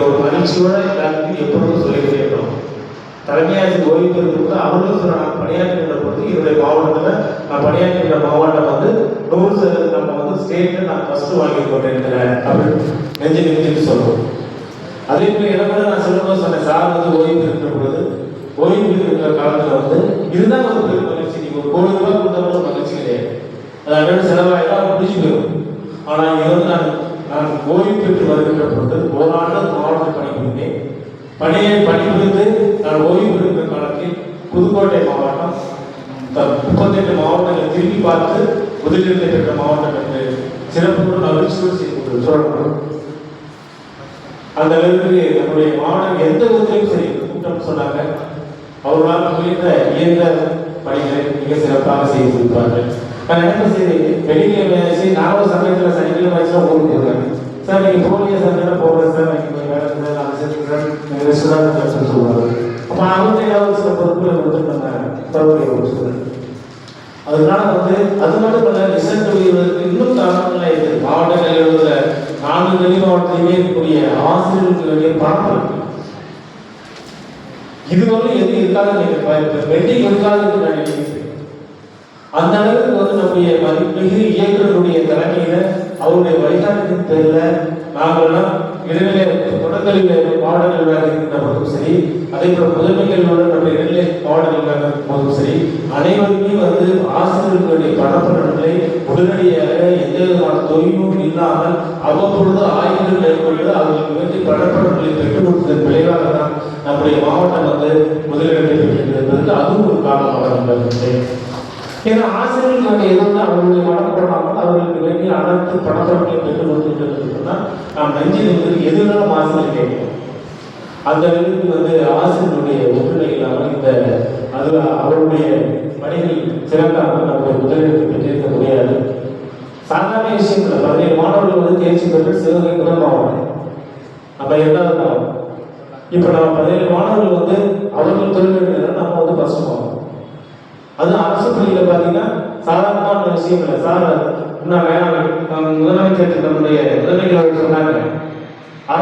ஒரு மகிழ்ச்சியோட எல்லாருக்கும் எப்பொழுதும் சொல்லிக்கிட்டே இருக்கணும். தலைமையாசிரியர் ஓய்வு பெறுவதற்கு அவர்களும் சொல்ல நான் பணியாற்றுகின்ற பொழுது என்னுடைய மாவட்டத்தில் நான் பணியாற்றுகின்ற மாவட்டம் 100% நம்ம ஸ்டேட்டில் நான் ஃபர்ஸ்ட் வாங்கி கொண்டிருக்கிறேன் அப்படின்னு நெஞ்சு சொல்லுவோம். அதே போல இடத்துல நான் சொல்லும்போது சொன்னேன், சார் ஓய்வு பெறுகின்ற பொழுது ஓய்வு இருக்கிற காலத்தில் இதுதான் ஒரு பெரும் மகிழ்ச்சி. நீங்கள் ஒரு கோடி ரூபாய் கொடுத்தவங்களும் மகிழ்ச்சி கிடையாது, அது அன்றைய செலவாயிடும் பிடிச்சி போயிடும். ஆனால் இது நான் ஓய்வு பெற்று வருகின்ற பொழுது ஓராண்டு மாவட்டத்தில் பணிபுரிந்தேன். பணிபுரிந்து நான் ஓய்வு பெறுகிற காலத்தில் புதுக்கோட்டை மாவட்டம் 38 மாவட்டங்களை திரும்பி பார்த்து முதலிடத்தை பெற்ற மாவட்டம் என்று சிறப்பு மகிழ்ச்சியோடு செய்து சொல்லணும். அந்த அளவுக்கு நம்முடைய மாவட்டம் எந்த ஊரிலையும் சரி கூட்டம் சொன்னாங்க, அவர்களால் முடிந்த இயந்திர பணிகளை மிக சிறப்பாக செய்து கொடுப்பார்கள். நான் என்ன செய்து வெளியே நானும் சமயத்தில் சனிக்கிழமை ஊருக்கு போகிறாங்க. சார் நீங்கள் போலிய சமையல் போகிறேன் சார், நீங்கள் வேலை ரெஸ்டாரண்ட் சொல்லுவாங்க. அப்போ அவங்க ஏதாவது சில பொருட்களை கொடுத்துருந்தாங்க சொல்லுவேன். அதனால அது மட்டும் இல்ல, ரிசல்ட் வெளியிடுவதற்கு இன்னும் காரணங்கள்லாம் இருக்குது. மாவட்ட கல்வியில் 4 வெளி மாவட்டத்திலுமே இருக்கக்கூடிய ஆசிரியர்களுக்கு வேண்டிய பணம் இருக்கு. இதுவரை எது இருக்காது நீங்கள் பெண்டிங் இருக்காதுன்னு நான் நினைக்கிறேன். அந்த அளவுக்கு நம்முடைய மதிப்புமிகு இயக்குநருடைய தலைமையில அவருடைய வழிகாட்டின் பேர்ல நாங்கள்லாம் இடைநிலை தொடர்கல்வியில பாடல்களாக இருக்கின்ற போதும் சரி, அதே போல முதன்மை கல்வியோட நம்முடைய இடைநிலை பாடல்களாக இருக்கும் போதும் சரி, அனைவருமே ஆசிரியர்களுடைய பணப்பலன்களை உடனடியாக எந்த விதமான தொய்வும் இல்லாமல் அவ்வப்பொழுது ஆய்வுகள் மேற்கொண்டு அவர்களுக்கு வேண்டிய பணப்பலன்களை பெற்றுக் கொடுத்ததன் விளைவாக தான் நம்முடைய மாவட்டம் முதலிடத்தை பெற்றிருக்கிறது. அதுவும் ஒரு காரணமாக இருக்கின்றேன். ஏன்னா ஆசிரியர்களுக்கு எதுவும் அவர்களுடைய மனப்படாமல் அவர்களுக்கு வேண்டிய அனைத்து பணப்பொருட்களை பெற்றுக் கொடுத்துட்டு நாம் நெஞ்சில் எதுனாலும் ஆசிரியர் கேட்கணும். அந்த அளவுக்கு ஆசிரியர்களுடைய ஒற்றுமை இல்லாமல் இந்த அது அவருடைய பணிகள் சிறக்காமல் நம்முடைய முதலிடத்தை பெற்றிருக்க முடியாது. சாதாரண விஷயங்கள் 17 மாணவர்கள் தேர்ச்சி பெற்று சிவகங்கை முதல் மாவட்டம், நம்ம 2வது மாவட்டம். இப்போ நம்ம 17 மாணவர்கள் அவர்கள் தொழில் நம்ம ஃபர்ஸ்ட் மாவட்டம். அது அரசு பள்ளியில் பார்த்தீங்கன்னா சாதாரணமான விஷயம் இல்லை. சார் முதலமைச்சர் நம்முடைய முதலமைச்சர் சொன்னாங்க,